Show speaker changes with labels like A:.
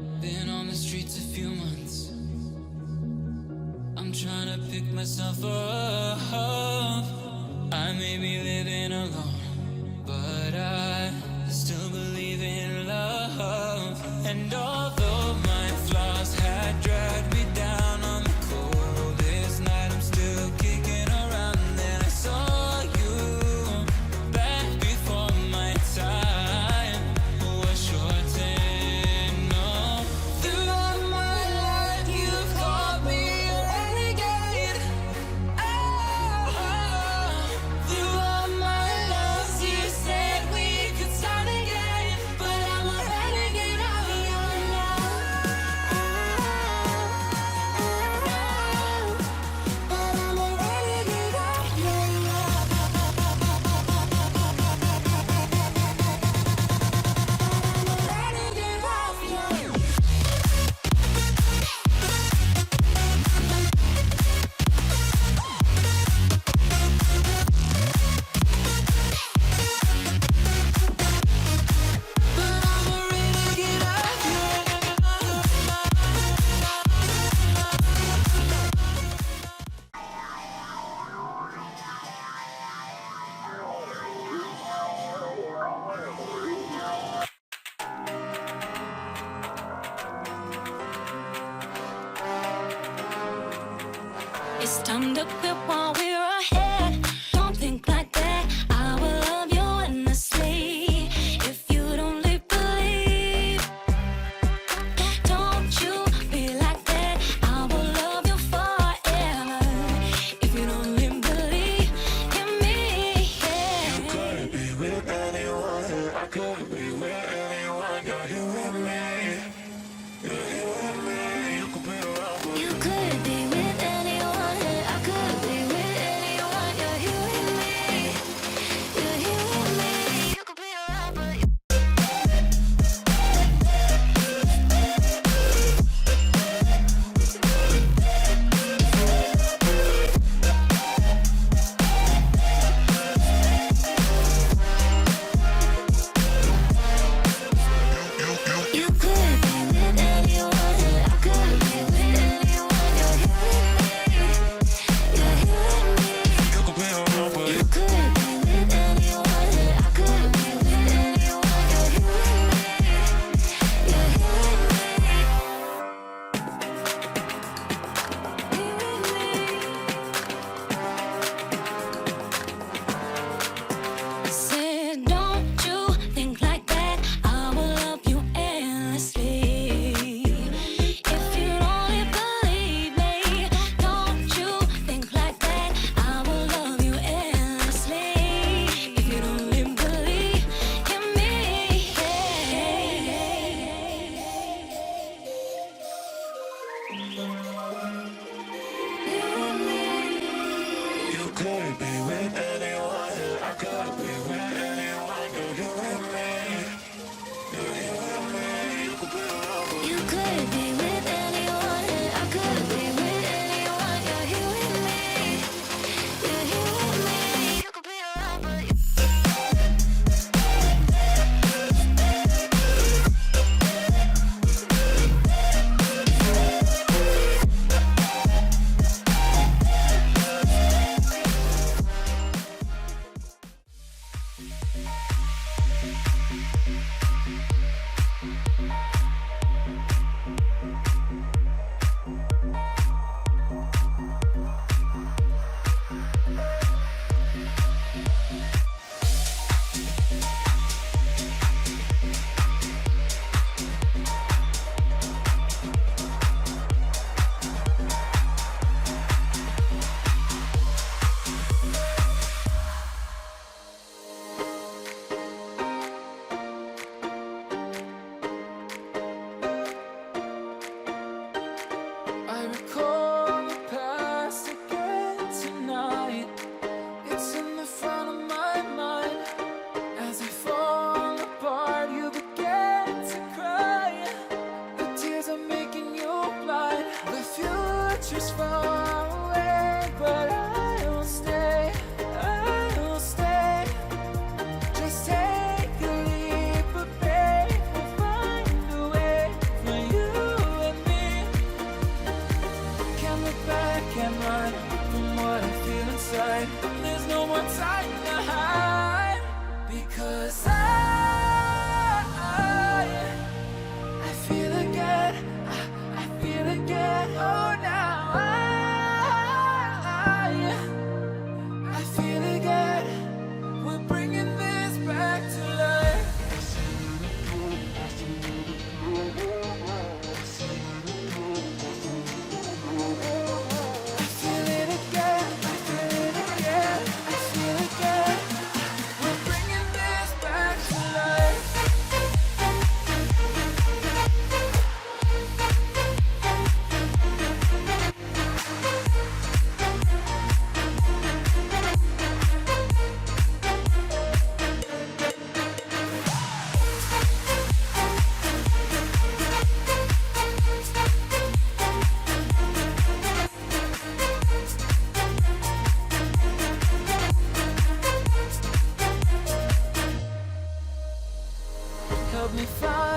A: Been on the streets a few months. I'm trying to pick myself up. I may be living alone, but I still believe in love. And although my flaws had dragged me down on the coldest night, I'm still kicking around. Then I saw you back before my time was shortened. No, throughout my life you've called me a renegade. Throughout my loves you said we could start again, but I'm a renegade of your love. But I'm a renegade of your love. Renegade of your love. But I'm a renegade of your It's time to quit while we're ahead. Don't think like that. I will love you endlessly. If you don't believe, don't you be like that. I will love you forever. If you don't believe in me, yeah.
B: You could be with anyone, I could be with anyone. You're here with me, you're here with me. You could be around, but
A: You could be with anyone. I could be with anyone. You're here with me. You're here with me. You could be around, but
B: you
C: help me find